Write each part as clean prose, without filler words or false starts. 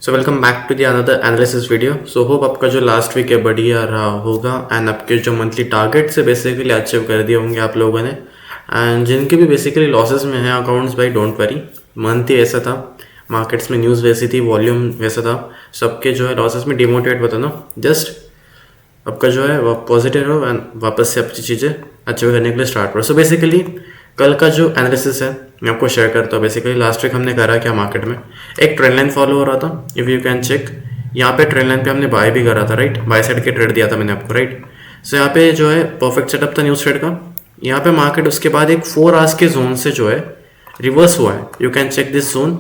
So welcome back to the another analysis video. So hope आपका जो last week है बढ़िया रहा होगा एंड आपके जो मंथली टारगेट से बेसिकली अचीव कर दिए होंगे आप लोगों ने। एंड जिनके भी बेसिकली लॉसेस में हैं अकाउंट्स, भाई डोंट वरी, मंथ ही ऐसा था, मार्केट्स में न्यूज़ वैसी थी, वॉल्यूम वैसा था, सबके जो है लॉसेस में डिमोटिवेट बताना। जस्ट आपका जो है वो पॉजिटिव रहो एंड वापस से अपनी चीज़ें अचीव करने के लिए स्टार्ट करो। सो बेसिकली कल का जो एनालिसिस है मैं आपको शेयर करता हूँ। बेसिकली लास्ट वीक हमने करा क्या, मार्केट में एक ट्रेंड लाइन फॉलो हो रहा था, इफ़ यू कैन चेक। यहाँ पे ट्रेंड लाइन पे हमने बाय भी करा था, राइट, बाय साइड के ट्रेड दिया था मैंने आपको, राइट। सो यहाँ पे जो है परफेक्ट सेटअप था न्यूज़ ट्रेड का। यहाँ पे मार्केट उसके बाद एक 4 आवर्स के जोन से जो है रिवर्स हुआ है, you can check this zone.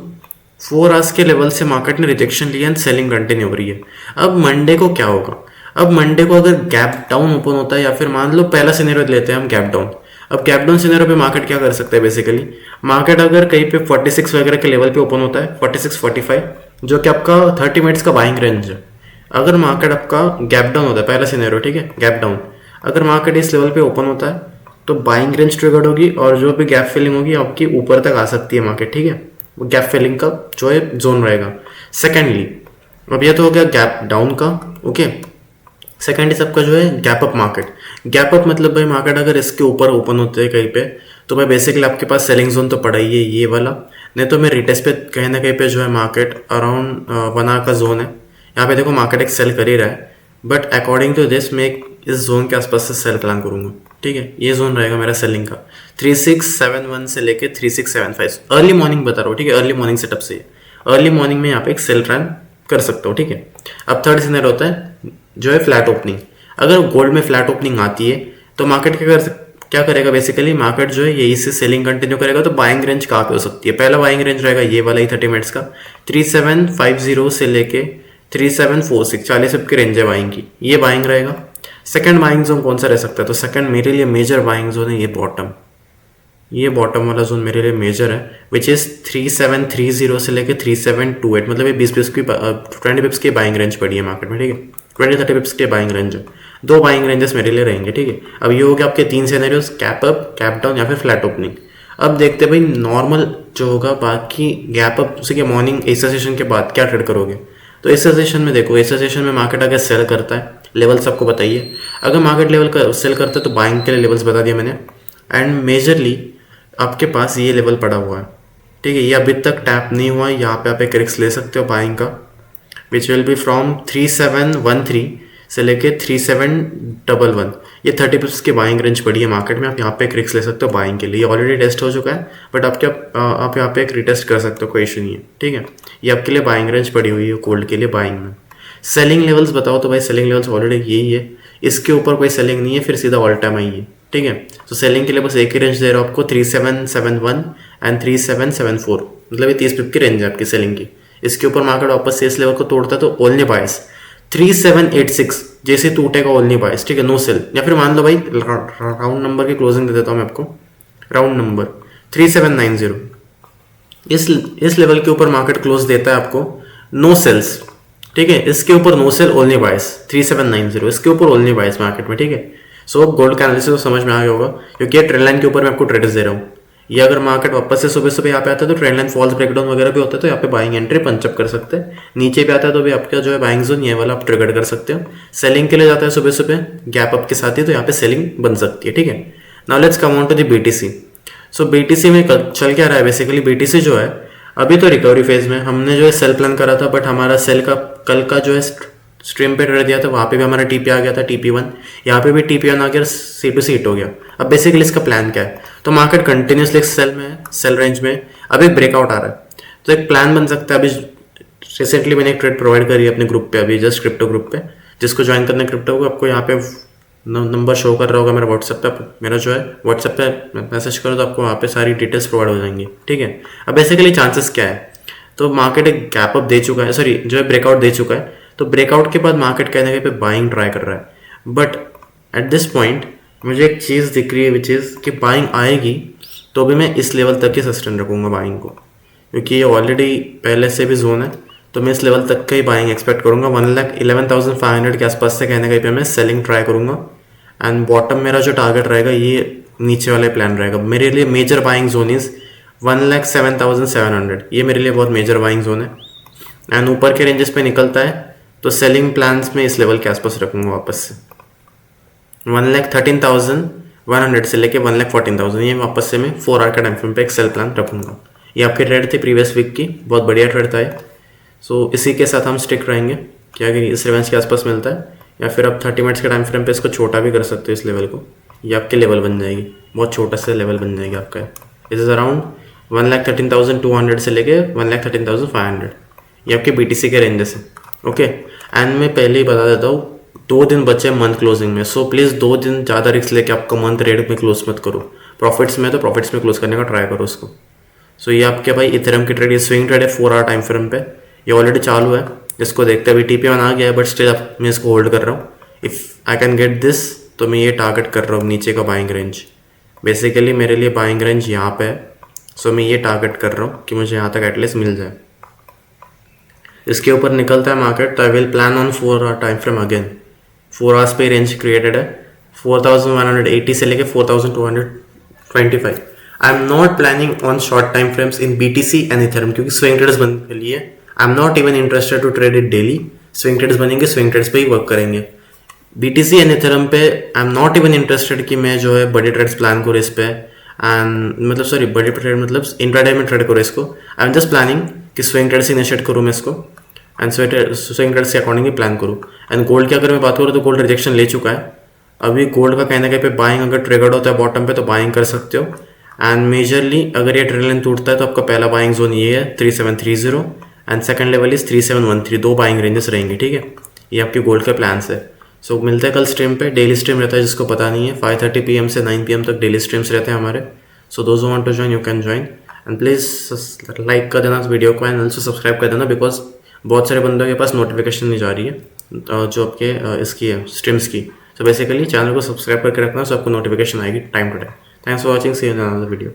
4 hours के लेवल से मार्केट ने रिजेक्शन लिया एंड सेलिंग कंटिन्यू हो रही है। अब मंडे को क्या होगा? अब मंडे को अगर गैप डाउन ओपन होता है, या फिर मान लो पहला सिनेरियो लेते हैं हम गैप डाउन। अब गैप डाउन सिनेरियो पे मार्केट क्या कर सकता है? बेसिकली मार्केट अगर कहीं पे 46 वगैरह के लेवल पे ओपन होता है, 46 45, जो कि आपका 30 मिनट्स का बाइंग रेंज है। अगर मार्केट आपका गैप डाउन होता है, पहला सिनेरियो, ठीक है, गैप डाउन, अगर मार्केट इस लेवल पे ओपन होता है तो बाइंग रेंज ट्रिगर्ड होगी और जो भी गैप फिलिंग होगी आपकी ऊपर तक आ सकती है मार्केट, ठीक है। वो गैप फिलिंग का जो है जोन रहेगा। सेकेंडली, अब ये तो हो गया गैप डाउन का, ओके। सेकेंड सबका जो है gap up market. Gap up मतलब भाई मार्केट अगर इसके ऊपर ओपन होते हैं कहीं पे, तो भाई बेसिकली आपके पास सेलिंग जोन तो पड़ा ही है ये वाला। नहीं तो मैं रिटेस्ट पे कहीं ना कहीं पे जो है मार्केट अराउंड 1 आवर का जोन है। यहाँ पे देखो मार्केट एक सेल कर ही रहा है, बट अकॉर्डिंग टू दिस मैं इस जोन के आसपास से सेल प्लान करूंगा, ठीक है। ये जोन रहेगा मेरा सेलिंग का 3671 से लेके 3675 अर्ली मॉर्निंग बता रहा हूँ, ठीक है, अर्ली मॉर्निंग सेटअप से। अर्ली मॉर्निंग में यहाँ पे एक सेल प्लान कर सकता हूँ, ठीक है। अब थर्ड सिनेरियो होता है जो है फ्लैट ओपनिंग। अगर गोल्ड में फ्लैट ओपनिंग आती है तो मार्केट क्या करेगा? बेसिकली मार्केट जो है यही से सेलिंग कंटिन्यू करेगा। तो बाइंग रेंज कहाँ पे हो सकती है? पहला बाइंग रेंज रहेगा ये वाला ही 30 मिनट्स का, 3750 से लेके 3746, 40 की रेंज है बाइंग की, ये बाइंग रहेगा। सेकंड बाइंग जोन कौन सा रह सकता है? तो सेकंड मेरे लिए मेजर बाइंग जोन है ये बॉटम, ये बॉटम वाला जोन मेरे लिए मेजर है, विच इज 3730 से लेके 3728, मतलब ये 20 पिप्स की बाइंग रेंज पड़ी है मार्केट में, ठीक है। 20-30 पिप्स के बाइंग रेंज है। 2 बाइंग रेंजेस मेरे लिए रहेंगे, ठीक है। अब ये हो गया आपके 3 scenarios, cap up, cap down या फिर फ्लैट ओपनिंग। अब देखते हैं भाई नॉर्मल जो होगा, बाकी गैप अप उसी के मॉर्निंग एसर सेशन के बाद क्या ट्रेड करोगे? तो एसर सेशन में देखो, एसर सेशन में मार्केट अगर सेल करता है, लेवल सबको बताइए। अगर मार्केट लेवल का सेल करता है तो बाइंग के लिए लेवल्स बता दिया मैंने। एंड मेजरली आपके पास ये लेवल पड़ा हुआ है, ठीक है, ये अभी तक टैप नहीं हुआ है। यहाँ पे आप एक रिस्क ले सकते हो बाइंग का, विच विल बी फ्रॉम 3713 से लेके 3711। ये 30 पिप्स की बाइंग रेंज पड़ी है मार्केट में, आप यहाँ पे एक रिस्क ले सकते हो बाइंग के लिए। ये ऑलरेडी टेस्ट हो चुका है, बट आप यहाँ पे एक रिटेस्ट कर सकते हो, कोई इशू नहीं है, ठीक है। ये आपके लिए बाइंग रेंज पड़ी हुई है गोल्ड के लिए बाइंग में। सेलिंग लेवल्स बताओ तो भाई सेलिंग लेवल्स ऑलरेडी यही है, इसके ऊपर कोई सेलिंग नहीं है, फिर सीधा ऑल टाइम आई है, ठीक है। तो सेलिंग के लिए बस एक ही रेंज दे रहा हूँ आपको, 3771 एंड 3774, मतलब ये 30 पिप की रेंज है आपकी सेलिंग की। इसके ऊपर मार्केट वापस से इस लेवल को तोड़ता है तो ओनली बायस 3786 जैसे टूटेगा ओनली बायस, ठीक है, नो सेल। या फिर मान लो भाई राउंड नंबर की क्लोजिंग दे देता हूँ मैं आपको, राउंड नंबर 3790, इस लेवल के ऊपर मार्केट क्लोज देता है आपको, नो सेल्स, ठीक है। इसके ऊपर नो सेल ओनली बायस 3790, इसके ऊपर ओनली बायस मार्केट में, ठीक है। सो गोल्ड का एनालिसिस तो समझ में आ गया होगा, क्योंकि ये ट्रेंड लाइन के ऊपर मैं आपको ट्रेड्स दे रहा हूँ। ये अगर मार्केट वापस से सुबह सुबह यहाँ पे आता है तो ट्रेंड लाइन फॉल्स ब्रेकडाउन वगैरह भी होता है, तो यहाँ पे बाइंग एंट्री पंचअप कर सकते हैं। नीचे भी आता है तो भी आपका जो है बाइंग जोन ये वाला आप ट्रिगर कर सकते हो। सेलिंग के लिए जाता है सुबह सुबह गैप अप के साथ ही, तो यहाँ पे सेलिंग बन सकती है, ठीक है। Now let's come on to the BTC। So BTC में चल क्या रहा है? बेसिकली BTC जो है अभी तो रिकवरी फेज में, हमने जो है सेल प्लान करा था, बट हमारा सेल का कल का जो है स्ट्रीम पे ट्रेड दिया था, वहाँ पे भी हमारा TP आ गया था, TP1। यहाँ पे भी TP1 आ गया, C2C हिट हो गया। अब बेसिकली इसका प्लान क्या है? तो मार्केट कंटिन्यूसली सेल में है, सेल रेंज में, अब एक ब्रेकआउट आ रहा है, तो एक प्लान बन सकता है। अभी रिसेंटली मैंने एक ट्रेड प्रोवाइड करी है अपने ग्रुप पे, अभी जस्ट क्रिप्टो ग्रुप पे, जिसको ज्वाइन करना क्रिप्टो को, आपको यहाँ पे नंबर शो कर रहा होगा मेरा व्हाट्सएप पे, मेरा जो है व्हाट्सएप पे मैसेज करो तो आपको वहाँ पे सारी डिटेल्स प्रोवाइड हो जाएंगी, ठीक है। अब बेसिकली चांसेस क्या है? तो मार्केट एक गैप अप दे चुका है, सॉरी जो है ब्रेकआउट दे चुका है, तो ब्रेकआउट के बाद मार्केट कहने पे बाइंग ट्राई कर रहा है। बट एट दिस पॉइंट मुझे एक चीज़ दिख रही है, विच इज़ कि बाइंग आएगी तो भी मैं इस लेवल तक ही सस्टेन रखूँगा बाइंग को, क्योंकि ये ऑलरेडी पहले से भी जोन है, तो मैं इस लेवल तक का ही बाइंग एक्सपेक्ट करूँगा। 1,11,500 के आसपास से कहने पे मैं सेलिंग ट्राई करूँगा। एंड बॉटम मेरा जो टारगेट रहेगा ये नीचे वाले प्लान रहेगा। मेरे लिए मेजर बाइंग जोन इज़ 1,07,700, ये मेरे लिए बहुत मेजर बाइंग जोन है। एंड ऊपर के रेंजेस पे निकलता है तो सेलिंग प्लान्स में इस लेवल के आसपास रखूँगा वापस से 1,13,100 से लेके 1,14,000, ये वापस से मैं 4 आवर का टाइम फ्रेम पे एक सेल प्लान रखूँगा। ये आपके ट्रेड थे प्रीवियस वीक की, बहुत बढ़िया ट्रेड था ये। सो इसी के साथ हम स्टिक रहेंगे कि अगर इस रेंज के आसपास मिलता है, या फिर आप 30 मिनट्स के टाइम फ्रेम पे इसको छोटा भी कर सकते हो इस लेवल को, ये आपकी लेवल बन जाएगी, बहुत छोटा सा लेवल बन जाएगी आपका। इट इज़ अराउंड 1,13,200 से लेके 1,13,500, ये आपके BTC के रेंजेस हैं। ओके, एंड मैं पहले ही बता देता हूँ 2 दिन बचे मंथ क्लोजिंग में, सो प्लीज़ 2 दिन ज़्यादा रिस्क लेके आपका मंथ रेट में क्लोज मत करो। प्रॉफिट्स में तो प्रॉफिट्स में क्लोज करने का ट्राई करो उसको। सो ये आपके भाई इथेरियम की ट्रेड, ये स्विंग ट्रेड है 4 आवर टाइम फ्रेम पे, ये ऑलरेडी चालू है, इसको देखते अभी TP1 आ गया है, बट स्टिल मैं इसको होल्ड कर रहा हूँ। If I can get this तो मैं ये टारगेट कर रहा हूँ नीचे का बाइंग रेंज। बेसिकली मेरे लिए बाइंग रेंज यहाँ पे है, सो मैं ये टारगेट कर रहा हूँ कि मुझे यहाँ तक एटलीस्ट मिल जाए। इसके ऊपर निकलता है मार्केट तो I will plan on 4 hour time frame again. 4 hours पे रेंज क्रिएटेड है 4,180 से लेके 4,225। I am not planning on short time frames in BTC and Ethereum, क्योंकि स्विंग ट्रेड्स बनने के लिए I am not even interested to trade it daily. Swing trades बनेंगे, swing trades पे ही वर्क करेंगे। BTC एंड इथेरियम पे I am not even interested कि मैं जो है बड़े ट्रेड्स प्लान करूँ इस पे, एंड मतलब सॉरी बड़े ट्रेड मतलब इंट्राडे में ट्रेड करूँ इसको। आई एम जस्ट प्लानिंग कि स्विंग ट्रेड्स इनिशिएट करूँ मैं इसको, एंड स्विंग ट्रेड्स के अकॉर्डिंग प्लान करूँ। एंड गोल्ड की अगर मैं बात करूँ तो गोल्ड रिजेक्शन ले चुका है। अभी गोल्ड का कहने के पे बाइंग अगर ट्रिगर्ड होता है बॉटम पे तो बाइंग कर सकते हो। एंड मेजरली अगर ये ट्रेड लाइन टूटता है तो आपका पहला बाइंग जोन ये है 3730 and second level is 3713, 2 buying ranges रहेंगे। ठीक है, ये आपके गोल्ड के प्लान्स है। सो मिलते हैं कल स्ट्रीम पे, डेली स्ट्रीम रहता है जिसको पता नहीं है, 5:30 PM से 9 PM तक डेली स्ट्रीम्स रहते हैं हमारे। So those want to join you can join, and please like कर देना इस वीडियो को एंड ऑल्सो सब्सक्राइब कर देना, बिकॉज बहुत सारे बंदों के पास नोटिफिकेशन नहीं जा रही है जो आपके इसकी है स्ट्रीम्स की। सो बेसिकली चैनल को सब्सक्राइब करके रखना, सो आपको नोटिफिकेशन आएगी time to time. Thanks for watching, see you in another video.